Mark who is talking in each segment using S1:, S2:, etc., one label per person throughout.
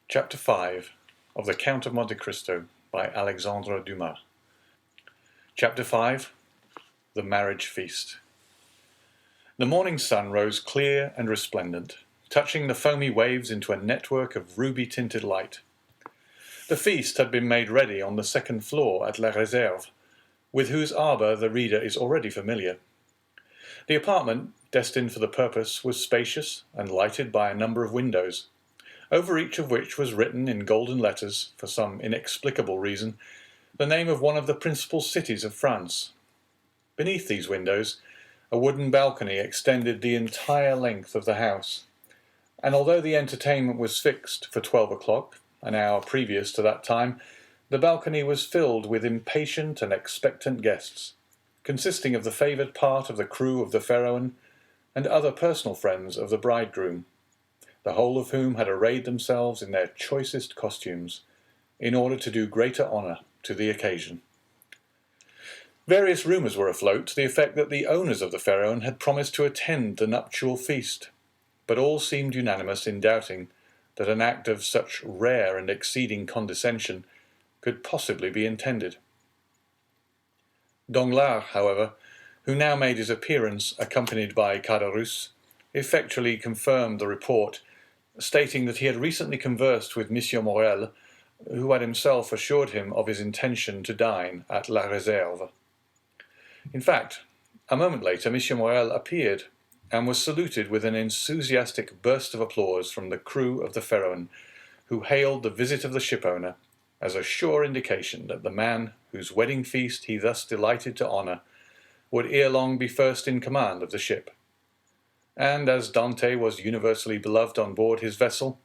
S1: Chapter 5 of The Count of Monte Cristo by Alexandre Dumas. Chapter 5 The Marriage Feast. The morning sun rose clear and resplendent, touching the foamy waves into a network of ruby-tinted light. The feast had been made ready on the second floor at La Réserve, with whose arbour the reader is already familiar. The apartment, destined for the purpose, was spacious and lighted by a number of windows, over each of which was written in golden letters, for some inexplicable reason, the name of one of the principal cities of France. Beneath these windows, a wooden balcony extended the entire length of the house, and although the entertainment was fixed for 12 o'clock, an hour previous to that time, the balcony was filled with impatient and expectant guests, consisting of the favoured part of the crew of the Pharaon and other personal friends of the bridegroom, the whole of whom had arrayed themselves in their choicest costumes, in order to do greater honour to the occasion. Various rumours were afloat to the effect that the owners of the Pharaon had promised to attend the nuptial feast, but all seemed unanimous in doubting that an act of such rare and exceeding condescension could possibly be intended. Danglars, however, who now made his appearance accompanied by Caderousse, effectually confirmed the report, stating that he had recently conversed with M. Morrel, who had himself assured him of his intention to dine at La Réserve. In fact, a moment later M. Morrel appeared, and was saluted with an enthusiastic burst of applause from the crew of the Pharaon, who hailed the visit of the shipowner as a sure indication that the man whose wedding feast he thus delighted to honour would ere long be first in command of the ship. And as Dante was universally beloved on board his vessel,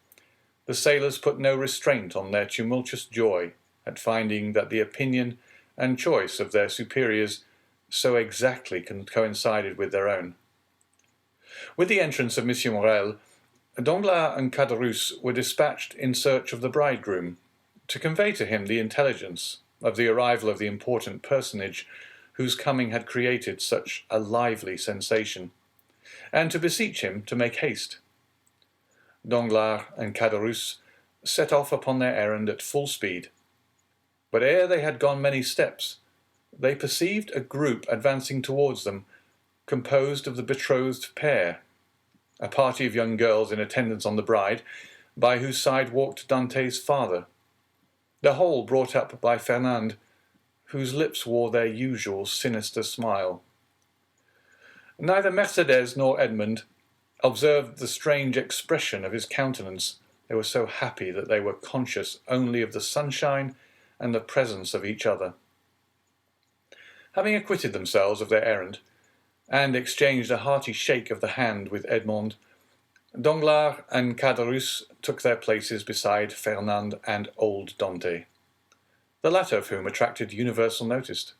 S1: the sailors put no restraint on their tumultuous joy at finding that the opinion and choice of their superiors so exactly coincided with their own. With the entrance of M. Morrel, Danglars and Caderousse were dispatched in search of the bridegroom, to convey to him the intelligence of the arrival of the important personage whose coming had created such a lively sensation, and to beseech him to make haste. Danglars and Caderousse set off upon their errand at full speed, but ere they had gone many steps, they perceived a group advancing towards them, composed of the betrothed pair, a party of young girls in attendance on the bride, by whose side walked Dante's father, the whole brought up by Fernand, whose lips wore their usual sinister smile. Neither Mercédès nor Edmond observed the strange expression of his countenance. They were so happy that they were conscious only of the sunshine and the presence of each other. Having acquitted themselves of their errand, and exchanged a hearty shake of the hand with Edmond, Danglars and Caderousse took their places beside Fernand and old Dante, the latter of whom attracted universal notice.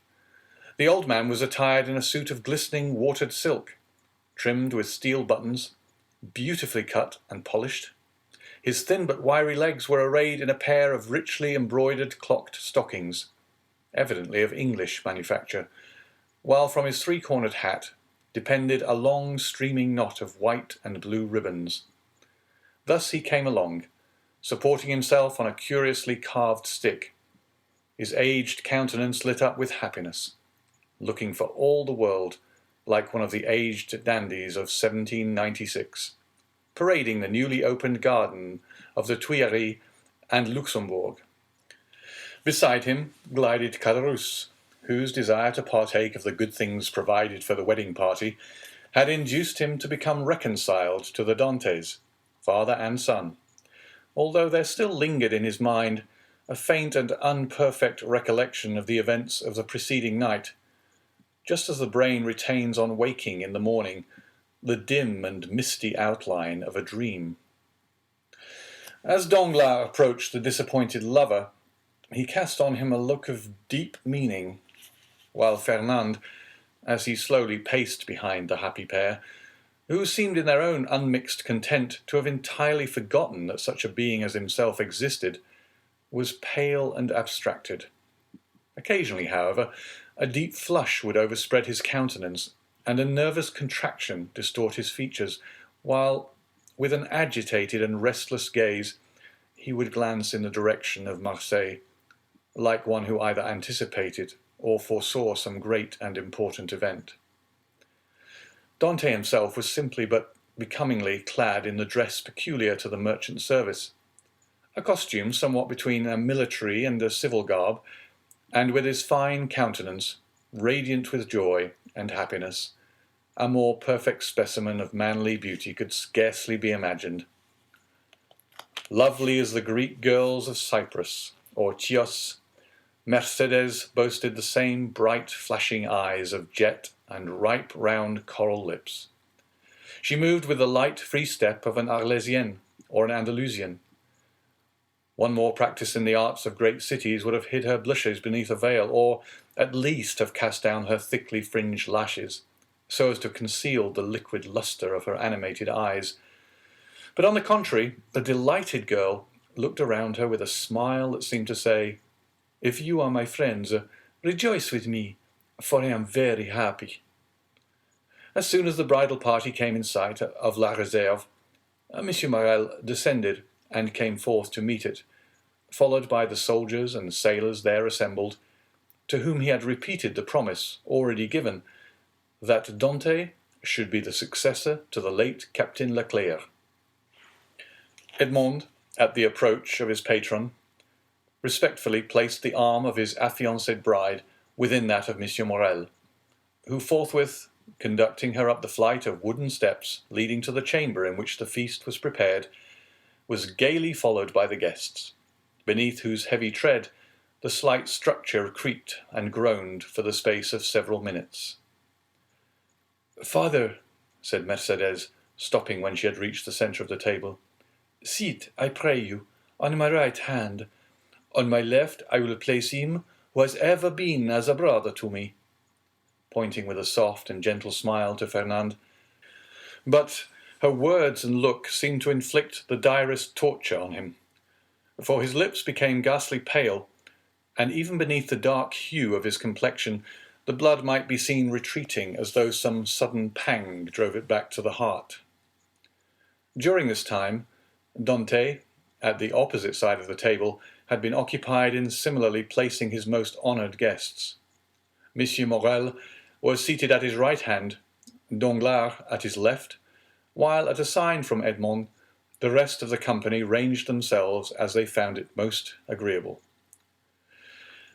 S1: The old man was attired in a suit of glistening watered silk, trimmed with steel buttons, beautifully cut and polished. His thin but wiry legs were arrayed in a pair of richly embroidered clocked stockings, evidently of English manufacture, while from his three-cornered hat depended a long streaming knot of white and blue ribbons. Thus he came along, supporting himself on a curiously carved stick, his aged countenance lit up with happiness, looking for all the world like one of the aged dandies of 1796, parading the newly opened garden of the Tuileries and Luxembourg. Beside him glided Caderousse, whose desire to partake of the good things provided for the wedding party had induced him to become reconciled to the Dantes, father and son, although there still lingered in his mind a faint and unperfect recollection of the events of the preceding night, just as the brain retains on waking in the morning the dim and misty outline of a dream. As Danglars approached the disappointed lover, he cast on him a look of deep meaning, while Fernand, as he slowly paced behind the happy pair, who seemed in their own unmixed content to have entirely forgotten that such a being as himself existed, was pale and abstracted. Occasionally, however, a deep flush would overspread his countenance, and a nervous contraction distort his features, while, with an agitated and restless gaze, he would glance in the direction of Marseille, like one who either anticipated or foresaw some great and important event. Dante himself was simply but becomingly clad in the dress peculiar to the merchant service, a costume somewhat between a military and a civil garb, and with his fine countenance, radiant with joy and happiness, a more perfect specimen of manly beauty could scarcely be imagined. Lovely as the Greek girls of Cyprus or Chios, Mercedes boasted the same bright flashing eyes of jet and ripe round coral lips. She moved with the light free step of an Arlesienne or an Andalusian. One more practice in the arts of great cities would have hid her blushes beneath a veil, or at least have cast down her thickly fringed lashes, so as to conceal the liquid lustre of her animated eyes. But on the contrary, the delighted girl looked around her with a smile that seemed to say, "If you are my friends, rejoice with me, for I am very happy." As soon as the bridal party came in sight of La Réserve, Monsieur Morel descended and came forth to meet it, followed by the soldiers and sailors there assembled, to whom he had repeated the promise already given, that Dante should be the successor to the late Captain Leclerc. Edmond, at the approach of his patron, respectfully placed the arm of his affianced bride within that of Monsieur Morel, who forthwith, conducting her up the flight of wooden steps leading to the chamber in which the feast was prepared, was gaily followed by the guests, beneath whose heavy tread the slight structure creaked and groaned for the space of several minutes. "Father," said Mercedes, stopping when she had reached the centre of the table, "sit, I pray you, on my right hand. On my left I will place him who has ever been as a brother to me," pointing with a soft and gentle smile to Fernand. But her words and look seemed to inflict the direst torture on him, for his lips became ghastly pale, and even beneath the dark hue of his complexion the blood might be seen retreating as though some sudden pang drove it back to the heart. During this time, Dante, at the opposite side of the table, had been occupied in similarly placing his most honoured guests. Monsieur Morel was seated at his right hand, Danglars at his left, while at a sign from Edmond, the rest of the company ranged themselves as they found it most agreeable.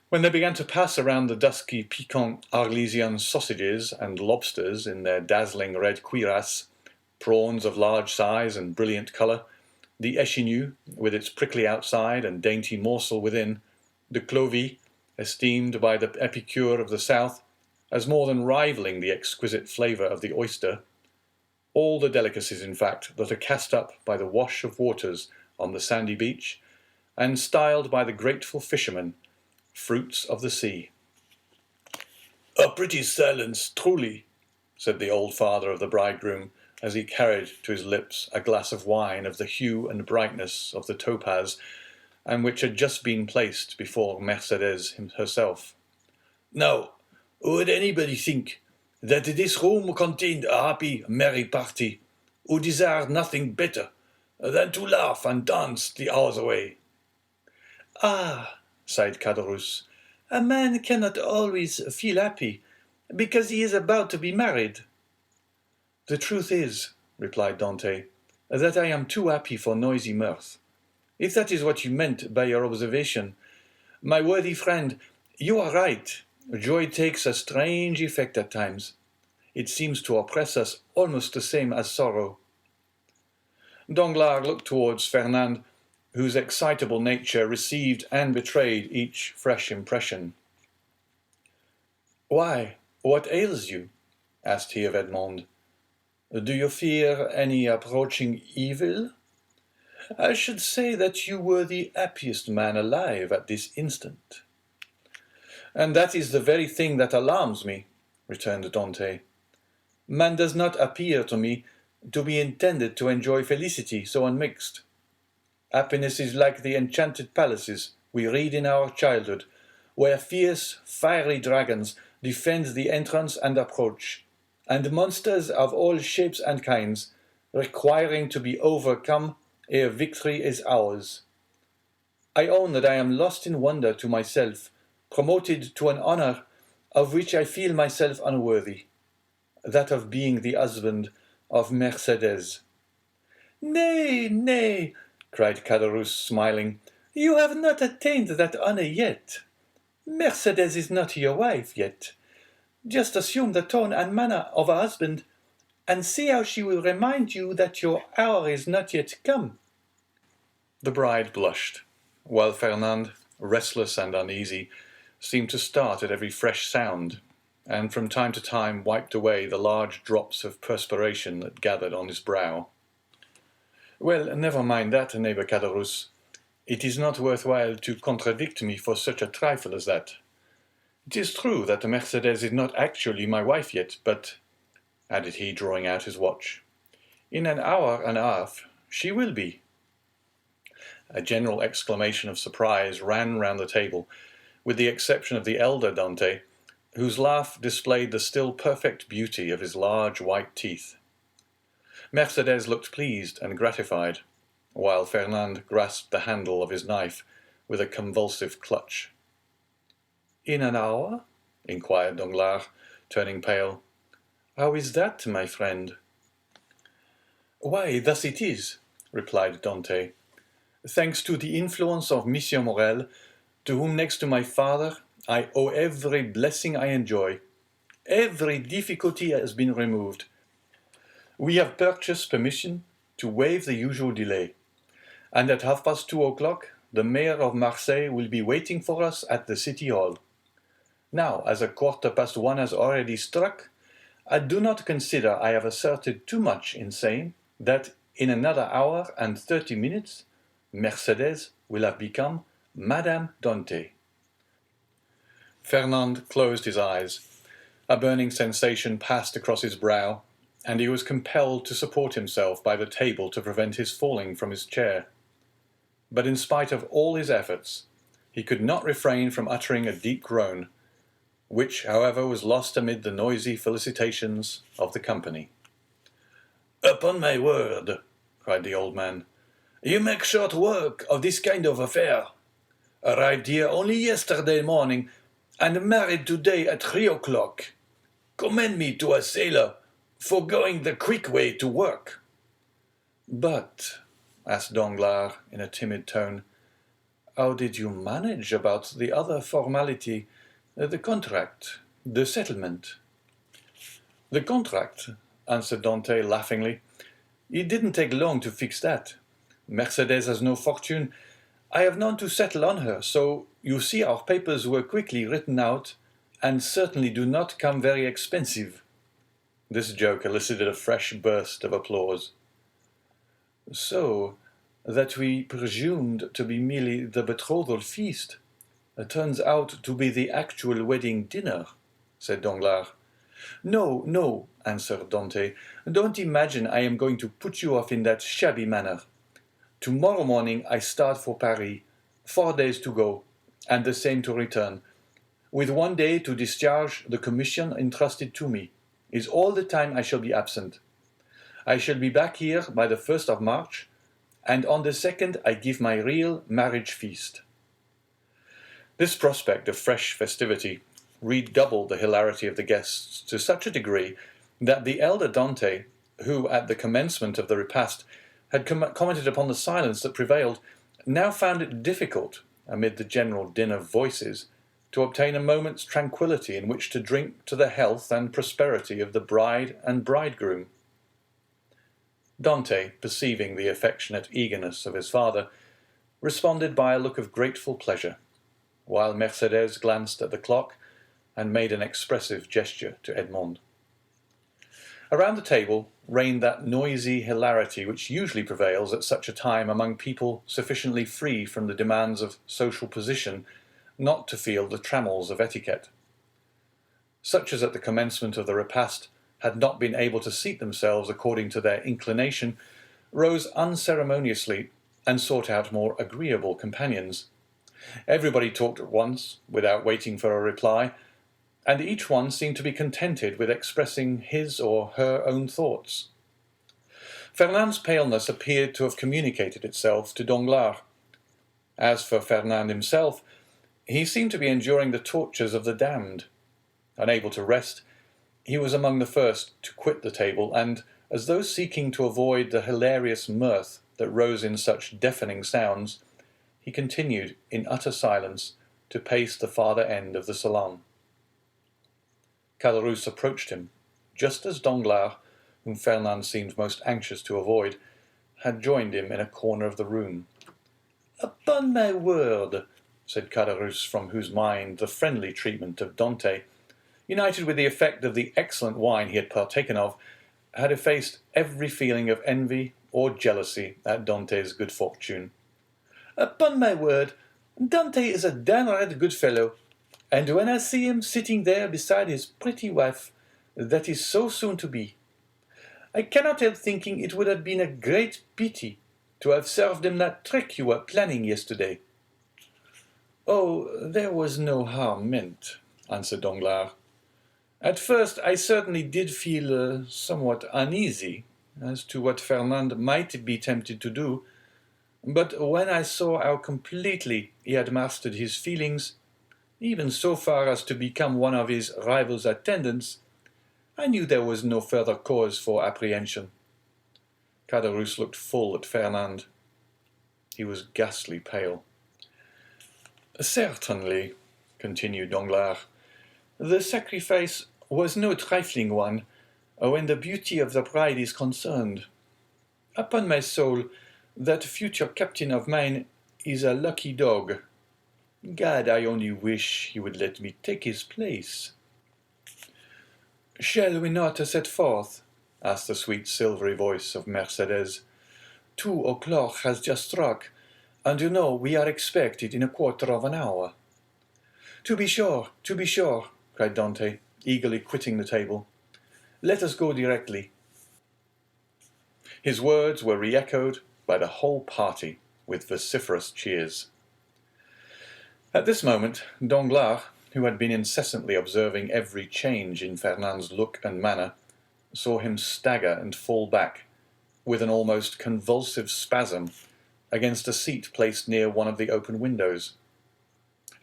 S1: When they began to pass around the dusky piquant Arlesian sausages and lobsters in their dazzling red cuirass, prawns of large size and brilliant colour, the échinu, with its prickly outside and dainty morsel within, the clovy, esteemed by the epicure of the south as more than rivalling the exquisite flavour of the oyster, all the delicacies, in fact, that are cast up by the wash of waters on the sandy beach, and styled by the grateful fishermen fruits of the sea. "A pretty silence, truly," said the old father of the bridegroom, as he carried to his lips a glass of wine of the hue and brightness of the topaz, and which had just been placed before Mercedes herself. "Now, would anybody think that this room contained a happy, merry party, who desired nothing better than to laugh and dance the hours away?" "Ah," sighed Caderousse, "a man cannot always feel happy, because he is about to be married." "The truth is," replied Dante, "that I am too happy for noisy mirth. If that is what you meant by your observation, my worthy friend, you are right. Joy takes a strange effect at times. It seems to oppress us almost the same as sorrow." Danglars looked towards Fernand, whose excitable nature received and betrayed each fresh impression. "Why, what ails you?" asked he of Edmond. "Do you fear any approaching evil? I should say that you were the happiest man alive at this instant." "And that is the very thing that alarms me," returned Dante. "Man does not appear to me to be intended to enjoy felicity so unmixed. Happiness is like the enchanted palaces we read in our childhood, where fierce, fiery dragons defend the entrance and approach, and monsters of all shapes and kinds, requiring to be overcome ere victory is ours. I own that I am lost in wonder to myself, promoted to an honour of which I feel myself unworthy, that of being the husband of Mercedes." "Nay, nay," cried Caderousse, smiling, "you have not attained that honour yet. Mercedes is not your wife yet. Just assume the tone and manner of a husband, and see how she will remind you that your hour is not yet come." The bride blushed, while Fernand, restless and uneasy, seemed to start at every fresh sound, and from time to time wiped away the large drops of perspiration that gathered on his brow. "Well, never mind that, neighbor Caderousse. It is not worth while to contradict me for such a trifle as that. It is true that the Mercedes is not actually my wife yet, but," added he, drawing out his watch, "in an hour and a half she will be." A general exclamation of surprise ran round the table, with the exception of the elder Dante, whose laugh displayed the still perfect beauty of his large white teeth. Mercedes looked pleased and gratified, while Fernand grasped the handle of his knife with a convulsive clutch. "In an hour?" inquired Danglars, turning pale. "How is that, my friend?" "Why, thus it is," replied Dante. "Thanks to the influence of Monsieur Morrel, to whom next to my father I owe every blessing I enjoy, every difficulty has been removed. We have purchased permission to waive the usual delay, and at 2:30 the mayor of Marseille will be waiting for us at the city hall. Now, as 1:15 has already struck, I do not consider I have asserted too much in saying that in another hour and 30 minutes Mercedes will have become Madame Dante." Fernand closed his eyes. A burning sensation passed across his brow, and he was compelled to support himself by the table to prevent his falling from his chair. But in spite of all his efforts, he could not refrain from uttering a deep groan, which, however, was lost amid the noisy felicitations of the company. "Upon my word," cried the old man, "you make short work of this kind of affair. Arrived here only yesterday morning, and married today at 3:00. Commend me to a sailor for going the quick way to work." "But," asked Danglars in a timid tone, "how did you manage about the other formality, the contract, the settlement?" "The contract," answered Dante laughingly. "It didn't take long to fix that. Mercedes has no fortune. I have none to settle on her, so you see our papers were quickly written out, and certainly do not come very expensive." This joke elicited a fresh burst of applause. "So that we presumed to be merely the betrothal feast turns out to be the actual wedding dinner," said Danglars. "No, no," answered Dante. "Don't imagine I am going to put you off in that shabby manner. Tomorrow morning I start for Paris, 4 days to go, and the same to return, with 1 day to discharge the commission entrusted to me, is all the time I shall be absent. I shall be back here by the 1st of March, and on the 2nd I give my real marriage feast." This prospect of fresh festivity redoubled the hilarity of the guests to such a degree that the elder Dante, who at the commencement of the repast had commented upon the silence that prevailed, now found it difficult, amid the general din of voices, to obtain a moment's tranquillity in which to drink to the health and prosperity of the bride and bridegroom. Dante, perceiving the affectionate eagerness of his father, responded by a look of grateful pleasure, while Mercedes glanced at the clock and made an expressive gesture to Edmond. Around the table reigned that noisy hilarity which usually prevails at such a time among people sufficiently free from the demands of social position not to feel the trammels of etiquette. Such as at the commencement of the repast had not been able to seat themselves according to their inclination rose unceremoniously and sought out more agreeable companions. Everybody talked at once, without waiting for a reply, and each one seemed to be contented with expressing his or her own thoughts. Fernand's paleness appeared to have communicated itself to Danglars. As for Fernand himself, he seemed to be enduring the tortures of the damned. Unable to rest, he was among the first to quit the table, and, as though seeking to avoid the hilarious mirth that rose in such deafening sounds, he continued, in utter silence, to pace the farther end of the salon. Caderousse approached him, just as Danglars, whom Fernand seemed most anxious to avoid, had joined him in a corner of the room. "Upon my word," said Caderousse, from whose mind the friendly treatment of Dante, united with the effect of the excellent wine he had partaken of, had effaced every feeling of envy or jealousy at Dante's good fortune. "Upon my word, Dante is a downright good fellow, and when I see him sitting there beside his pretty wife, that is so soon to be, I cannot help thinking it would have been a great pity to have served him that trick you were planning yesterday." "Oh, there was no harm meant," answered Danglars. "At first I certainly did feel somewhat uneasy as to what Fernand might be tempted to do, but when I saw how completely he had mastered his feelings, even so far as to become one of his rival's attendants, I knew there was no further cause for apprehension." Caderousse looked full at Fernand. He was ghastly pale. "Certainly," continued Danglars, "the sacrifice was no trifling one when the beauty of the bride is concerned. Upon my soul, that future captain of mine is a lucky dog. Gad, I only wish he would let me take his place." "Shall we not set forth?" asked the sweet silvery voice of Mercédès. 2 o'clock has just struck, and you know we are expected in a quarter of an hour." To be sure," cried Dante, eagerly quitting the table. "Let us go directly." His words were re-echoed by the whole party with vociferous cheers. At this moment, Danglars, who had been incessantly observing every change in Fernand's look and manner, saw him stagger and fall back, with an almost convulsive spasm, against a seat placed near one of the open windows.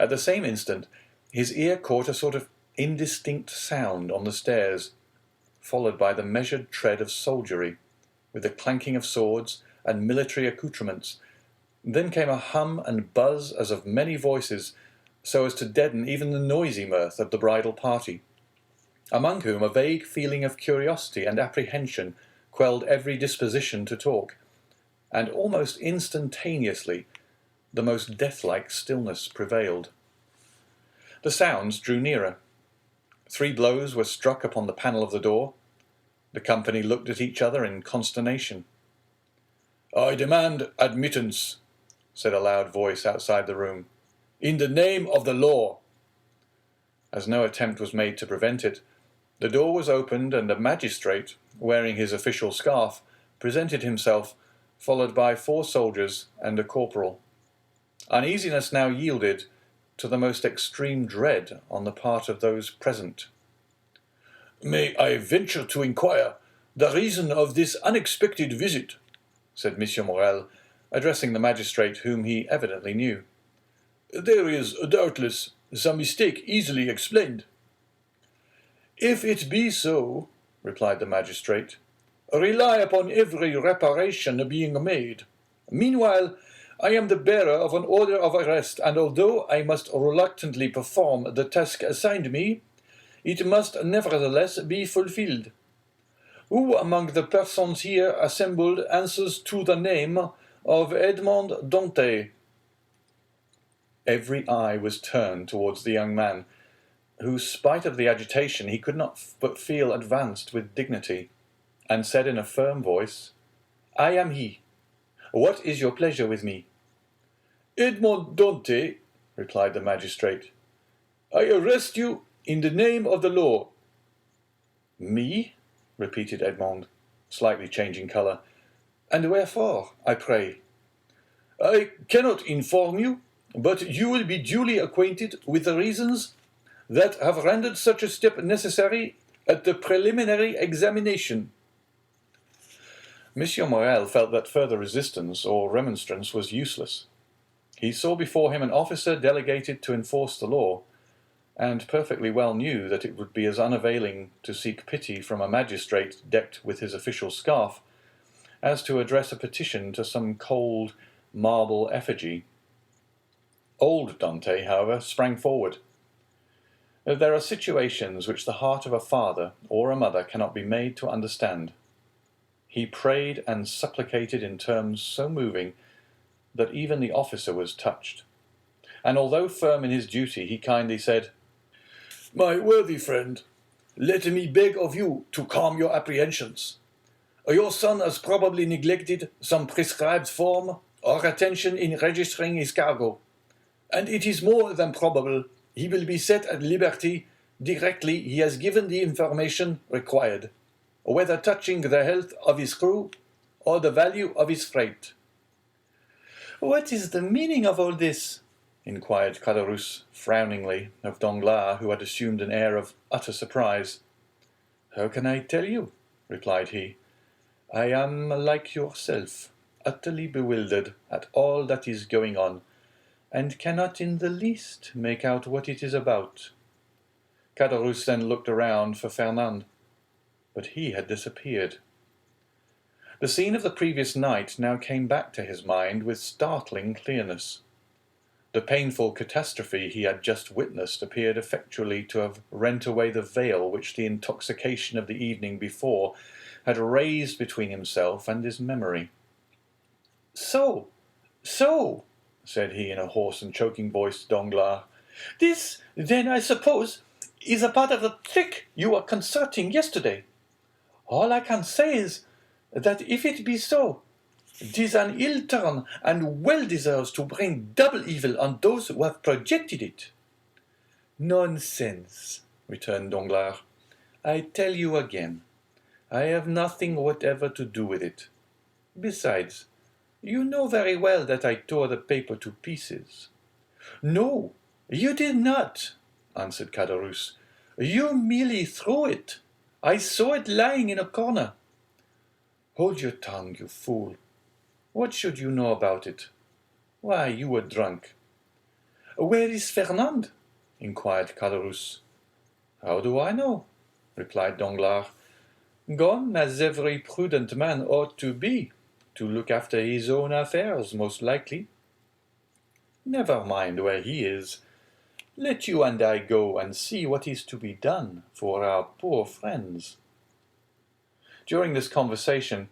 S1: At the same instant, his ear caught a sort of indistinct sound on the stairs, followed by the measured tread of soldiery, with the clanking of swords and military accoutrements. Then came a hum and buzz as of many voices, so as to deaden even the noisy mirth of the bridal party, among whom a vague feeling of curiosity and apprehension quelled every disposition to talk, and almost instantaneously the most death-like stillness prevailed. The sounds drew nearer. 3 blows were struck upon the panel of the door. The company looked at each other in consternation. "I demand admittance," said a loud voice outside the room, "in the name of the law." As no attempt was made to prevent it, the door was opened, and a magistrate, wearing his official scarf, presented himself, followed by 4 soldiers and a corporal. Uneasiness now yielded to the most extreme dread on the part of those present. "May I venture to inquire the reason of this unexpected visit?" said M. Morrel, addressing the magistrate, whom he evidently knew. "There is, doubtless, some mistake easily explained." "If it be so," replied the magistrate, "rely upon every reparation being made. Meanwhile, I am the bearer of an order of arrest, and although I must reluctantly perform the task assigned me, it must nevertheless be fulfilled. Who among the persons here assembled answers to the name of Edmond Dante?" Every eye was turned towards the young man, who, spite of the agitation, he could not but feel advanced with dignity, and said in a firm voice, "I am he. What is your pleasure with me?" "Edmond Dante," replied the magistrate, "I arrest you in the name of the law." "Me?" repeated Edmond, slightly changing colour. "And wherefore, I pray?" "I cannot inform you, but you will be duly acquainted with the reasons that have rendered such a step necessary at the preliminary examination." M. Morrel felt that further resistance or remonstrance was useless. He saw before him an officer delegated to enforce the law, and perfectly well knew that it would be as unavailing to seek pity from a magistrate decked with his official scarf as to address a petition to some cold marble effigy. Old Dante, however, sprang forward. There are situations which the heart of a father or a mother cannot be made to understand. He prayed and supplicated in terms so moving that even the officer was touched, and although firm in his duty, he kindly said, "My worthy friend, let me beg of you to calm your apprehensions. Your son has probably neglected some prescribed form or attention in registering his cargo, and it is more than probable he will be set at liberty directly he has given the information required, whether touching the health of his crew or the value of his freight." "What is the meaning of all this?" inquired Caderousse frowningly of Danglars, who had assumed an air of utter surprise. "How can I tell you?" replied he. "I am, like yourself, utterly bewildered at all that is going on, and cannot in the least make out what it is about." Caderousse then looked around for Fernand, but he had disappeared. The scene of the previous night now came back to his mind with startling clearness. The painful catastrophe he had just witnessed appeared effectually to have rent away the veil which the intoxication of the evening before had raised between himself and his memory. So, said he in a hoarse and choking voice to Danglars, "this, then, I suppose, is a part of the trick you were concerting yesterday. All I can say is, that if it be so, 'tis an ill turn, and well deserves to bring double evil on those who have projected it." "Nonsense," returned Danglars. "I tell you again, I have nothing whatever to do with it. Besides, you know very well that I tore the paper to pieces." "No, you did not," answered Caderousse. "You merely threw it. I saw it lying in a corner." "Hold your tongue, you fool. What should you know about it? Why, you were drunk." "Where is Fernand?" inquired Caderousse. "How do I know?" replied Danglars. "Gone, as every prudent man ought to be, to look after his own affairs, most likely. Never mind where he is. Let you and I go and see what is to be done for our poor friends." During this conversation,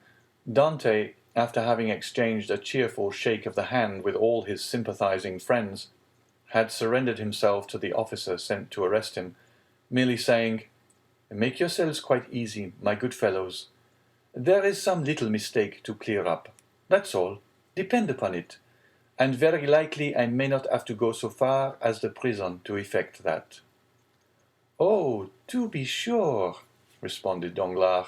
S1: Dante, after having exchanged a cheerful shake of the hand with all his sympathizing friends, had surrendered himself to the officer sent to arrest him, merely saying, "Make yourselves quite easy, my good fellows. There is some little mistake to clear up. That's all, depend upon it, and very likely I may not have to go so far as the prison to effect that." "Oh, to be sure," responded Danglars,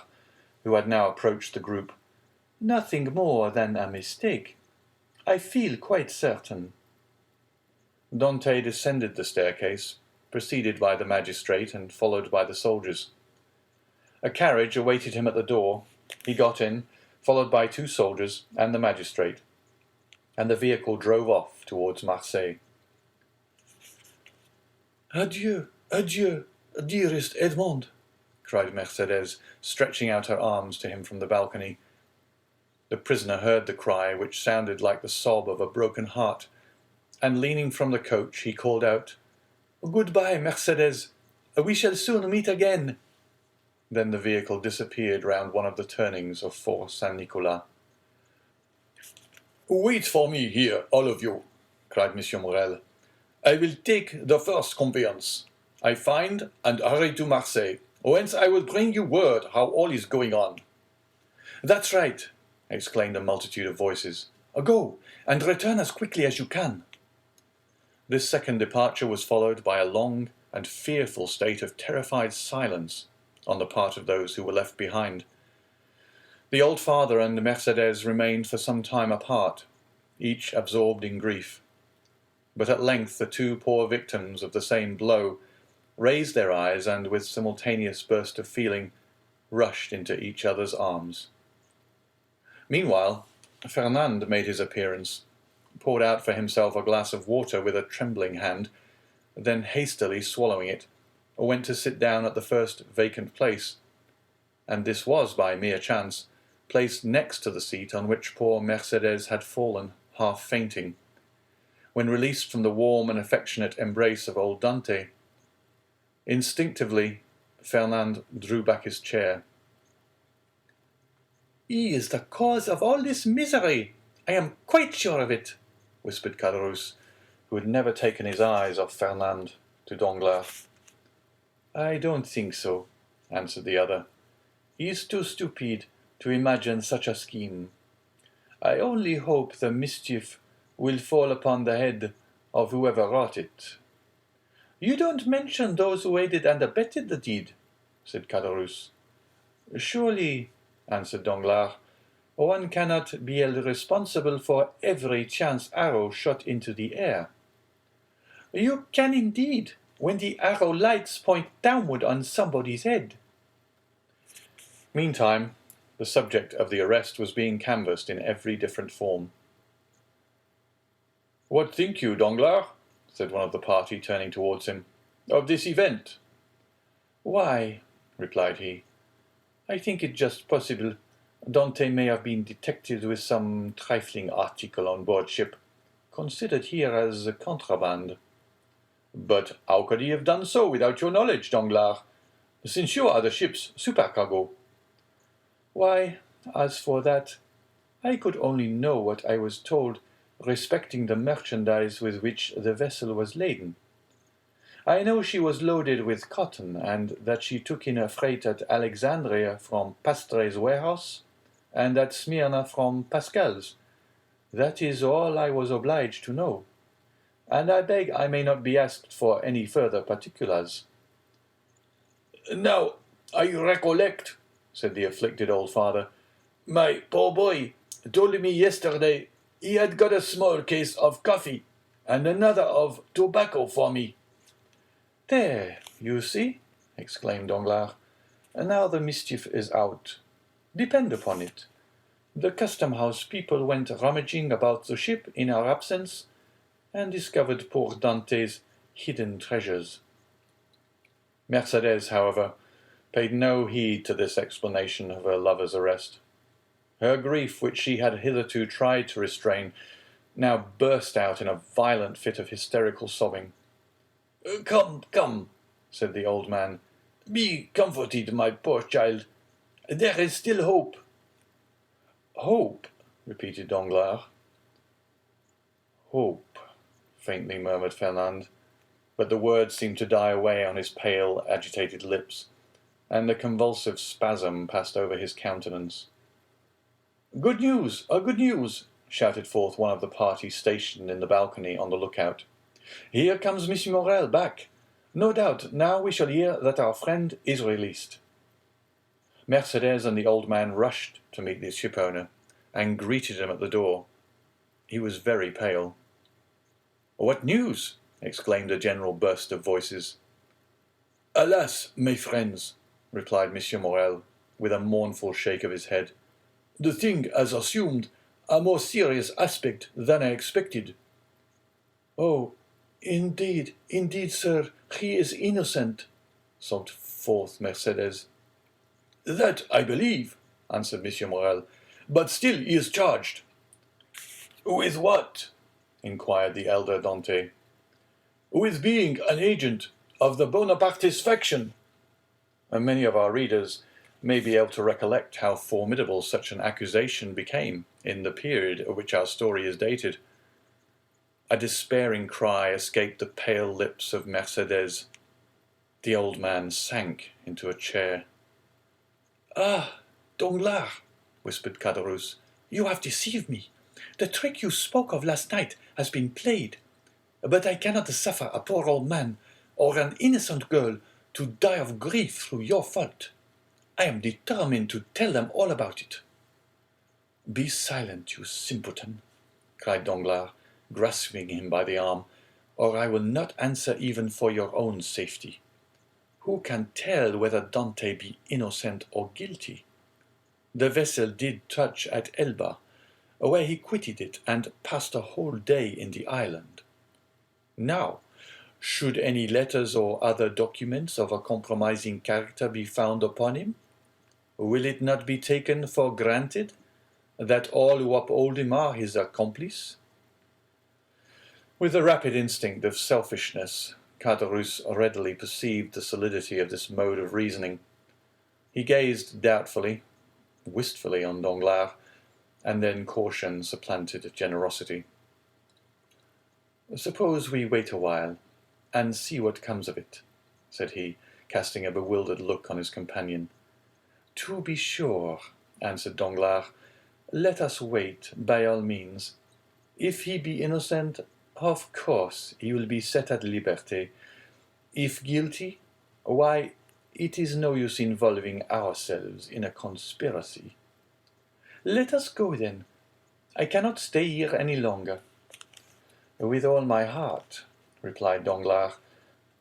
S1: who had now approached the group. "Nothing more than a mistake. I feel quite certain." Dante descended the staircase, preceded by the magistrate and followed by the soldiers. A carriage awaited him at the door. He got in, followed by 2 soldiers and the magistrate, and the vehicle drove off towards Marseille. "Adieu, adieu, dearest Edmond," cried Mercédès, stretching out her arms to him from the balcony. The prisoner heard the cry, which sounded like the sob of a broken heart, and leaning from the coach, he called out, "Goodbye, Mercédès. We shall soon meet again." Then the vehicle disappeared round one of the turnings of Fort Saint-Nicolas. "Wait for me here, all of you," cried Monsieur Morel. "I will take the first conveyance I find and hurry to Marseille, whence I will bring you word how all is going on." "That's right," exclaimed a multitude of voices. "Go, and return as quickly as you can." This second departure was followed by a long and fearful state of terrified silence on the part of those who were left behind. The old father and Mercédès remained for some time apart, each absorbed in grief. But at length the 2 poor victims of the same blow raised their eyes and, with simultaneous burst of feeling, rushed into each other's arms. Meanwhile, Fernand made his appearance, poured out for himself a glass of water with a trembling hand, then hastily swallowing it, went to sit down at the first vacant place, and this was, by mere chance, placed next to the seat on which poor Mercedes had fallen, half fainting. When released from the warm and affectionate embrace of old Dante, instinctively Fernand drew back his chair. "He is the cause of all this misery. I am quite sure of it," whispered Caderousse, who had never taken his eyes off Fernand, to Danglars. "I don't think so," answered the other. "He is too stupid to imagine such a scheme. I only hope the mischief will fall upon the head of whoever wrought it." "You don't mention those who aided and abetted the deed," said Caderousse. "Surely," answered Danglars, "one cannot be held responsible for every chance arrow shot into the air." "You can indeed, when the arrow lights point downward on somebody's head." Meantime, the subject of the arrest was being canvassed in every different form. "What think you, Danglars?" said one of the party, turning towards him, "of this event?" "Why," replied he, "I think it just possible Dante may have been detected with some trifling article on board ship, considered here as contraband." "But how could he have done so without your knowledge, Danglars, since you are the ship's supercargo?" "Why, as for that, I could only know what I was told respecting the merchandise with which the vessel was laden. I know she was loaded with cotton, and that she took in her freight at Alexandria from Pastre's warehouse, and at Smyrna from Pascal's. That is all I was obliged to know, and I beg I may not be asked for any further particulars." "Now I recollect," said the afflicted old father. "My poor boy told me yesterday he had got a small case of coffee and another of tobacco for me." "There, you see," exclaimed Danglars, "and now the mischief is out. Depend upon it, the custom-house people went rummaging about the ship in our absence, and discovered poor Dante's hidden treasures." Mercedes, however, paid no heed to this explanation of her lover's arrest. Her grief, which she had hitherto tried to restrain, now burst out in a violent fit of hysterical sobbing. "Come, come," said the old man. "Be comforted, my poor child. There is still hope." "Hope," repeated Danglars. "Hope," faintly murmured Fernand, but the words seemed to die away on his pale, agitated lips, and a convulsive spasm passed over his countenance. "Good news! Good news!" shouted forth one of the party stationed in the balcony on the lookout. "Here comes Monsieur Morrel back. No doubt now we shall hear that our friend is released." Mercedes and the old man rushed to meet the shipowner, and greeted him at the door. He was very pale. "What news?" exclaimed a general burst of voices. "Alas, mes friends," replied Monsieur Morrel, with a mournful shake of his head, "the thing has assumed a more serious aspect than I expected." "Oh, indeed, sir, he is innocent," sobbed forth Mercedes. "That I believe," answered Monsieur Morrel, "but still he is charged." "With what?" inquired the elder Dante. "With being an agent of the Bonapartist faction." And many of our readers may be able to recollect how formidable such an accusation became in the period at which our story is dated. A despairing cry escaped the pale lips of Mercedes. The old man sank into a chair. "Ah, Danglars," whispered Caderousse, "you have deceived me. The trick you spoke of last night has been played. But I cannot suffer a poor old man or an innocent girl to die of grief through your fault. I am determined to tell them all about it." "Be silent, you simpleton," cried Danglars, grasping him by the arm, "or I will not answer even for your own safety. Who can tell whether Dante be innocent or guilty? The vessel did touch at Elba, where he quitted it and passed a whole day in the island. Now, should any letters or other documents of a compromising character be found upon him, will it not be taken for granted that all who uphold him are his accomplice? With the rapid instinct of selfishness, Caderousse readily perceived the solidity of this mode of reasoning. He gazed doubtfully, wistfully on Danglars, and then caution supplanted generosity. "Suppose we wait a while, and see what comes of it," said he, casting a bewildered look on his companion. "To be sure," answered Danglars, "let us wait, by all means. If he be innocent, of course he will be set at liberty. If guilty, why, it is no use involving ourselves in a conspiracy. Let us go, then. I cannot stay here any longer." "With all my heart," replied Danglars,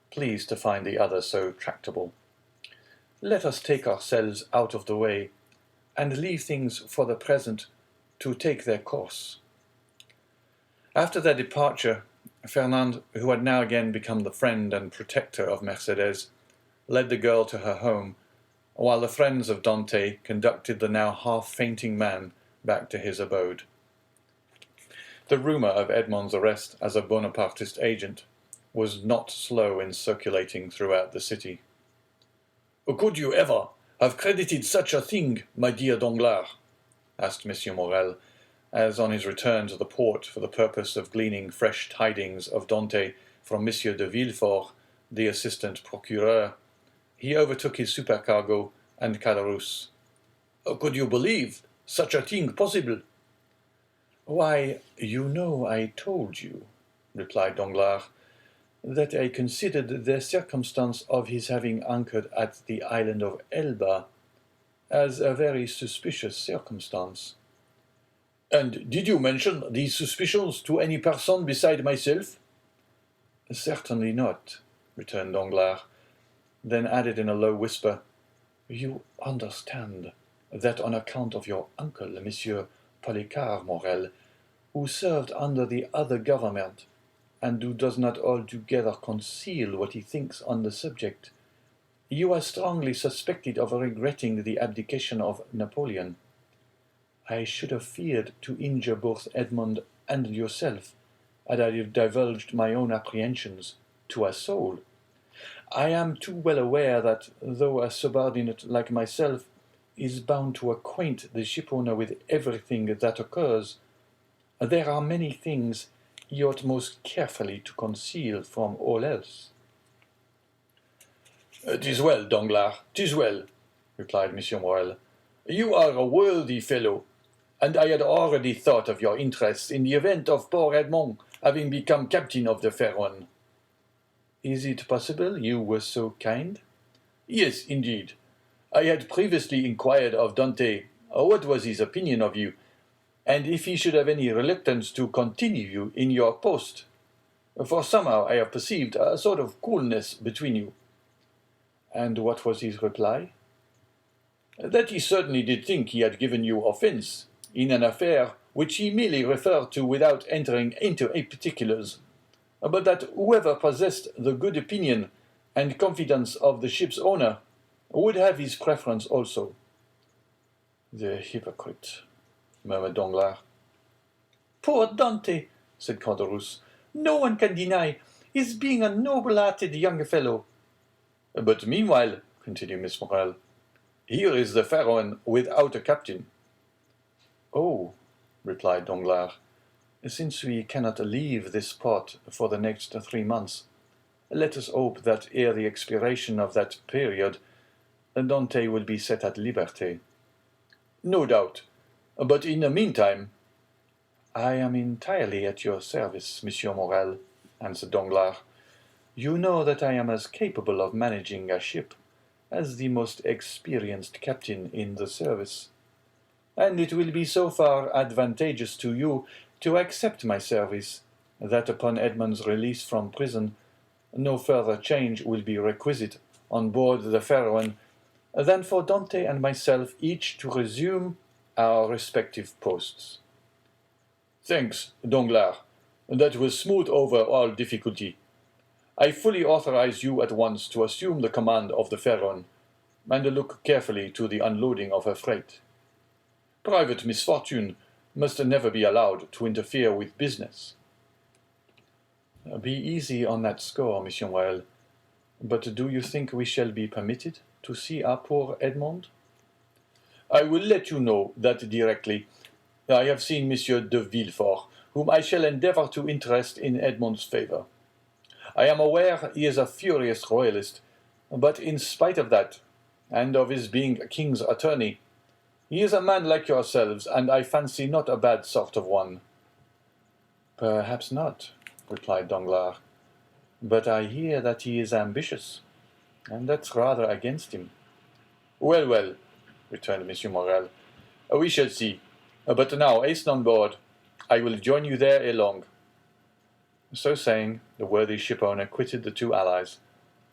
S1: pleased to find the other so tractable. "Let us take ourselves out of the way, and leave things for the present to take their course." After their departure, Fernand, who had now again become the friend and protector of Mercédès, led the girl to her home, while the friends of Dante conducted the now half-fainting man back to his abode. The rumour of Edmond's arrest as a Bonapartist agent was not slow in circulating throughout the city. "Could you ever have credited such a thing, my dear Danglars?" asked Monsieur Morrel, as on his return to the port for the purpose of gleaning fresh tidings of Dante from Monsieur de Villefort, the assistant procureur, he overtook his supercargo and Caderousse. "Could you believe such a thing possible?" "Why, you know I told you," replied Danglars, "that I considered the circumstance of his having anchored at the island of Elba as a very suspicious circumstance." "And did you mention these suspicions to any person beside myself?" "Certainly not," returned Danglars, then added in a low whisper, "You understand that on account of your uncle, Monsieur Policar Morrel, who served under the other government, and who does not altogether conceal what he thinks on the subject, you are strongly suspected of regretting the abdication of Napoleon. I should have feared to injure both Edmond and yourself, had I divulged my own apprehensions to a soul. I am too well aware that, though a subordinate like myself is bound to acquaint the shipowner with everything that occurs, there are many things he ought most carefully to conceal from all else." "'Tis well, Danglars, 'tis well," replied Monsieur Morrel. "You are a worthy fellow, and I had already thought of your interests in the event of poor Edmond having become captain of the Pharaon." "Is it possible you were so kind?" "Yes, indeed. I had previously inquired of Dante what was his opinion of you, and if he should have any reluctance to continue you in your post, for somehow I have perceived a sort of coolness between you." "And what was his reply?" "That he certainly did think he had given you offence in an affair which he merely referred to without entering into any particulars, but that whoever possessed the good opinion and confidence of the ship's owner would have his preference also." "The hypocrite," murmured Danglars. "Poor Dante," said Caderousse. "No one can deny his being a noble-hearted young fellow." "But meanwhile," continued Miss Morrel, "here is the Pharaon without a captain." "Oh," replied Danglars, "since we cannot leave this port for the next 3 months, let us hope that ere the expiration of that period, Dante will be set at liberty." "No doubt. But in the meantime—" "I am entirely at your service, Monsieur Morrel," answered Danglars. "You know that I am as capable of managing a ship as the most experienced captain in the service, and it will be so far advantageous to you to accept my service, that upon Edmond's release from prison, no further change will be requisite on board the Pharaon than for Dante and myself each to resume our respective posts. Thanks, Danglars. That will smooth over all difficulty. I fully authorize you at once to assume the command of the Pharaon, and look carefully to the unloading of her freight. Private misfortune must never be allowed to interfere with business. Be easy on that score, Monsieur Morel. But do you think we shall be permitted to see our poor Edmond? I will let you know that directly. I have seen Monsieur de Villefort, whom I shall endeavour to interest in Edmond's favour. I am aware he is a furious royalist, but in spite of that, and of his being a king's attorney, he is a man like yourselves, and I fancy not a bad sort of one. Perhaps not, replied Danglars, but I hear that he is ambitious, and that's rather against him. Well, well, returned Monsieur Morel, we shall see. But now hasten on board. I will join you there ere long. So saying, the worthy shipowner quitted the two allies,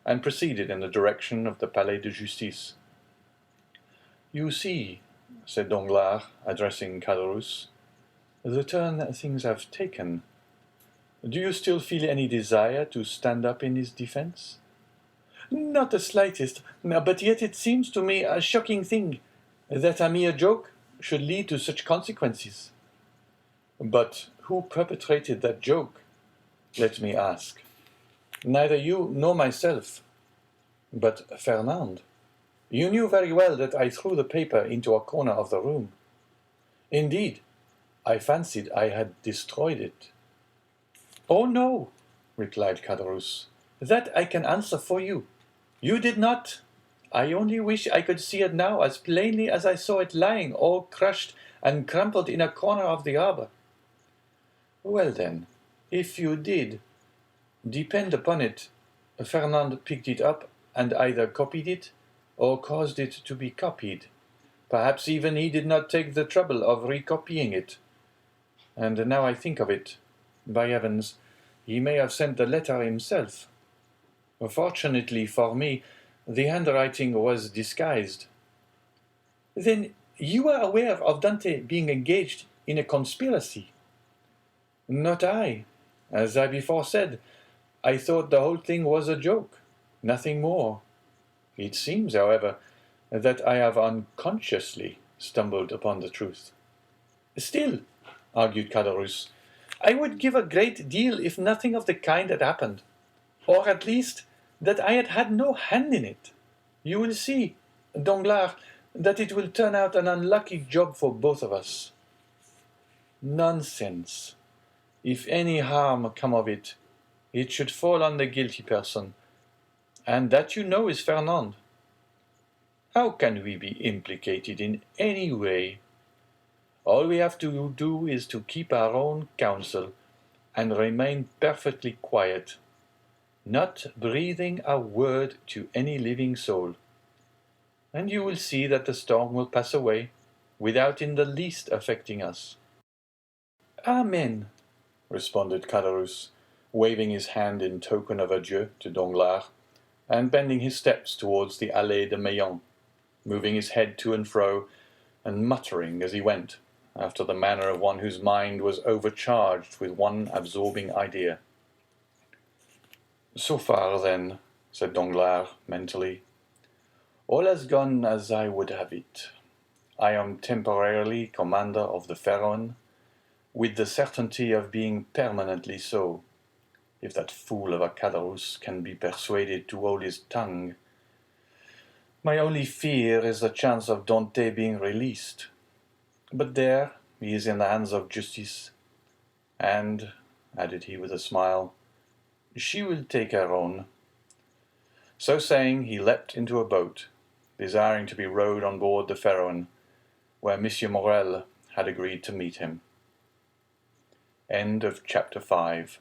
S1: and proceeded in the direction of the Palais de Justice. You see, said Danglars, addressing Caderousse, the turn things have taken. Do you still feel any desire to stand up in his defence? Not the slightest, but yet it seems to me a shocking thing that a mere joke should lead to such consequences. But who perpetrated that joke, let me ask? Neither you nor myself, but Fernand. You knew very well that I threw the paper into a corner of the room. Indeed, I fancied I had destroyed it. Oh, no, replied Caderousse. That I can answer for you. You did not. I only wish I could see it now as plainly as I saw it lying all crushed and crumpled in a corner of the arbor. Well then, if you did, depend upon it, Fernand picked it up and either copied it or caused it to be copied. Perhaps even he did not take the trouble of recopying it. And now I think of it, by heavens, he may have sent the letter himself. Fortunately for me, the handwriting was disguised. Then you are aware of Dante being engaged in a conspiracy? Not I. As I before said, I thought the whole thing was a joke, nothing more. It seems, however, that I have unconsciously stumbled upon the truth. Still, argued Caderousse, I would give a great deal if nothing of the kind had happened, or at least that I had had no hand in it. You will see, Danglars, that it will turn out an unlucky job for both of us. Nonsense. If any harm come of it, it should fall on the guilty person, and that you know is Fernand. How can we be implicated in any way? All we have to do is to keep our own counsel and remain perfectly quiet, not breathing a word to any living soul. And you will see that the storm will pass away without in the least affecting us. Amen, responded Caderousse, waving his hand in token of adieu to Danglars, and bending his steps towards the Allée de Meilhan, moving his head to and fro, and muttering as he went, after the manner of one whose mind was overcharged with one absorbing idea. So far, then, said Danglars, mentally, all has gone as I would have it. I am temporarily commander of the Pharaon, with the certainty of being permanently so, if that fool of a Caderousse can be persuaded to hold his tongue. My only fear is the chance of Dante being released. But there, he is in the hands of justice, and, added he with a smile, she will take her own. So saying, he leapt into a boat, desiring to be rowed on board the Pharaon, where Monsieur Morel had agreed to meet him. End of chapter 5.